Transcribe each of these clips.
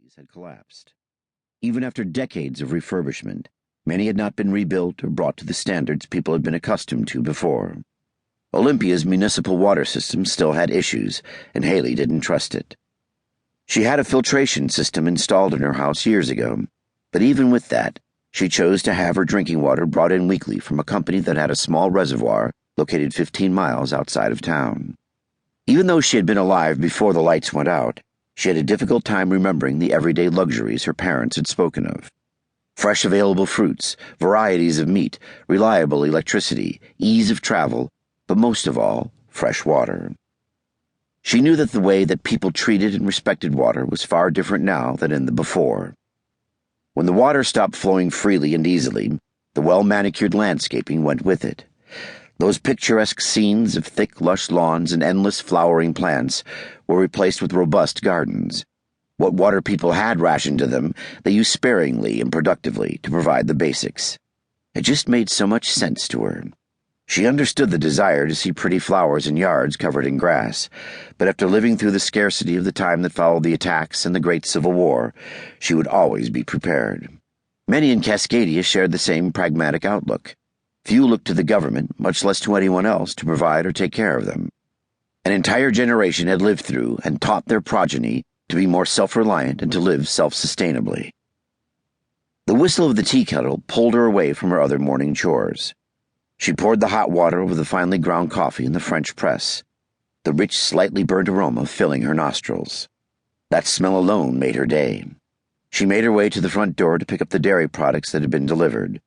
facilities had collapsed. Even after decades of refurbishment, many had not been rebuilt or brought to the standards people had been accustomed to before. Olympia's municipal water system still had issues, and Haley didn't trust it. She had a filtration system installed in her house years ago, but even with that, she chose to have her drinking water brought in weekly from a company that had a small reservoir located 15 miles outside of town. Even though she had been alive before the lights went out, she had a difficult time remembering the everyday luxuries her parents had spoken of. Fresh available fruits, varieties of meat, reliable electricity, ease of travel, but most of all, fresh water. She knew that the way that people treated and respected water was far different now than in the before. When the water stopped flowing freely and easily, the well-manicured landscaping went with it. Those picturesque scenes of thick, lush lawns and endless flowering plants were replaced with robust gardens. What water people had rationed to them, they used sparingly and productively to provide the basics. It just made so much sense to her. She understood the desire to see pretty flowers in yards covered in grass, but after living through the scarcity of the time that followed the attacks and the Great Civil War, she would always be prepared. Many in Cascadia shared the same pragmatic outlook. Few looked to the government, much less to anyone else, to provide or take care of them. An entire generation had lived through and taught their progeny to be more self-reliant and to live self-sustainably. The whistle of the tea kettle pulled her away from her other morning chores. She poured the hot water over the finely ground coffee in the French press, the rich, slightly burnt aroma filling her nostrils. That smell alone made her day. She made her way to the front door to pick up the dairy products that had been delivered.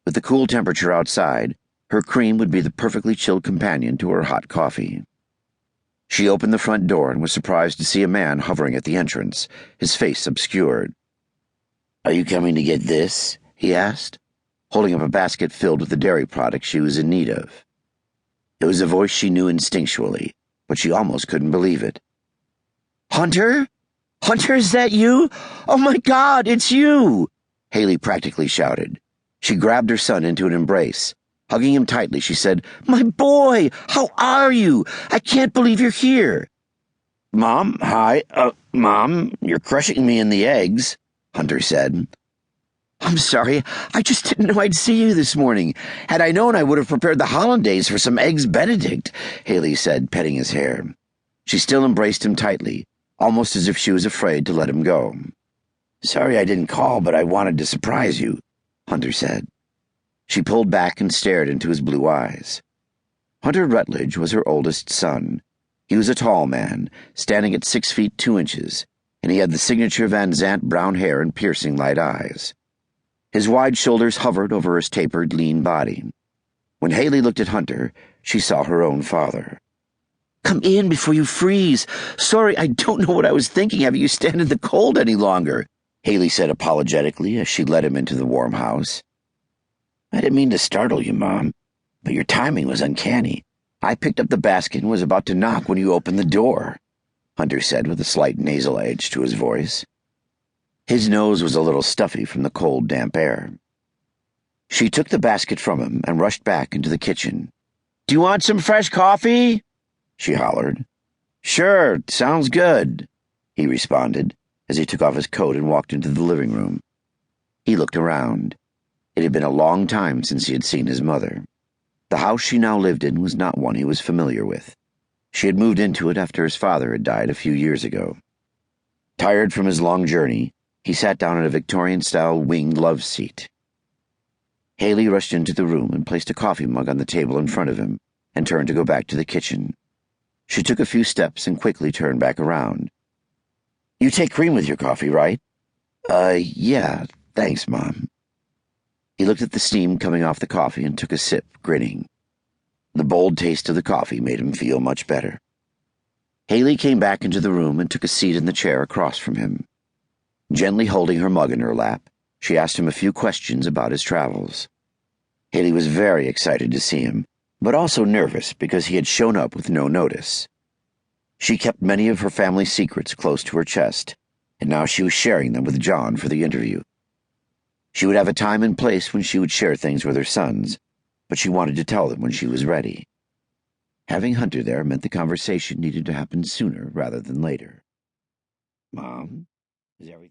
With the cool temperature outside, her cream would be the perfectly chilled companion to her hot coffee. She opened the front door and was surprised to see a man hovering at the entrance, his face obscured. "Are you coming to get this?" he asked, holding up a basket filled with the dairy products she was in need of. It was a voice she knew instinctually, but she almost couldn't believe it. "Hunter? Hunter, is that you? Oh my God, it's you!" Haley practically shouted. She grabbed her son into an embrace. Hugging him tightly, she said, "My boy, how are you? I can't believe you're here." "Mom, hi. Mom, you're crushing me in the eggs," Hunter said. "I'm sorry, I just didn't know I'd see you this morning. Had I known, I would have prepared the hollandaise for some eggs Benedict," Haley said, petting his hair. She still embraced him tightly, almost as if she was afraid to let him go. "Sorry I didn't call, but I wanted to surprise you," Hunter said. She pulled back and stared into his blue eyes. Hunter Rutledge was her oldest son. He was a tall man, standing at 6 feet 2 inches, and he had the signature Van Zandt brown hair and piercing light eyes. His wide shoulders hovered over his tapered, lean body. When Haley looked at Hunter, she saw her own father. "Come in before you freeze. Sorry, I don't know what I was thinking having you stand in the cold any longer," Haley said apologetically as she led him into the warm house. "I didn't mean to startle you, Mom, but your timing was uncanny. I picked up the basket and was about to knock when you opened the door," Hunter said with a slight nasal edge to his voice. His nose was a little stuffy from the cold, damp air. She took the basket from him and rushed back into the kitchen. "Do you want some fresh coffee?" she hollered. "Sure, sounds good," he responded as he took off his coat and walked into the living room. He looked around. It had been a long time since he had seen his mother. The house she now lived in was not one he was familiar with. She had moved into it after his father had died a few years ago. Tired from his long journey, he sat down in a Victorian-style winged love seat. Haley rushed into the room and placed a coffee mug on the table in front of him and turned to go back to the kitchen. She took a few steps and quickly turned back around. "You take cream with your coffee, right?" Yeah, thanks, Mom." He looked at the steam coming off the coffee and took a sip, grinning. The bold taste of the coffee made him feel much better. Haley came back into the room and took a seat in the chair across from him. Gently holding her mug in her lap, she asked him a few questions about his travels. Haley was very excited to see him, but also nervous because he had shown up with no notice. She kept many of her family secrets close to her chest, and now she was sharing them with John for the interview. She would have a time and place when she would share things with her sons, but she wanted to tell them when she was ready. Having Hunter there meant the conversation needed to happen sooner rather than later. "Mom, is everything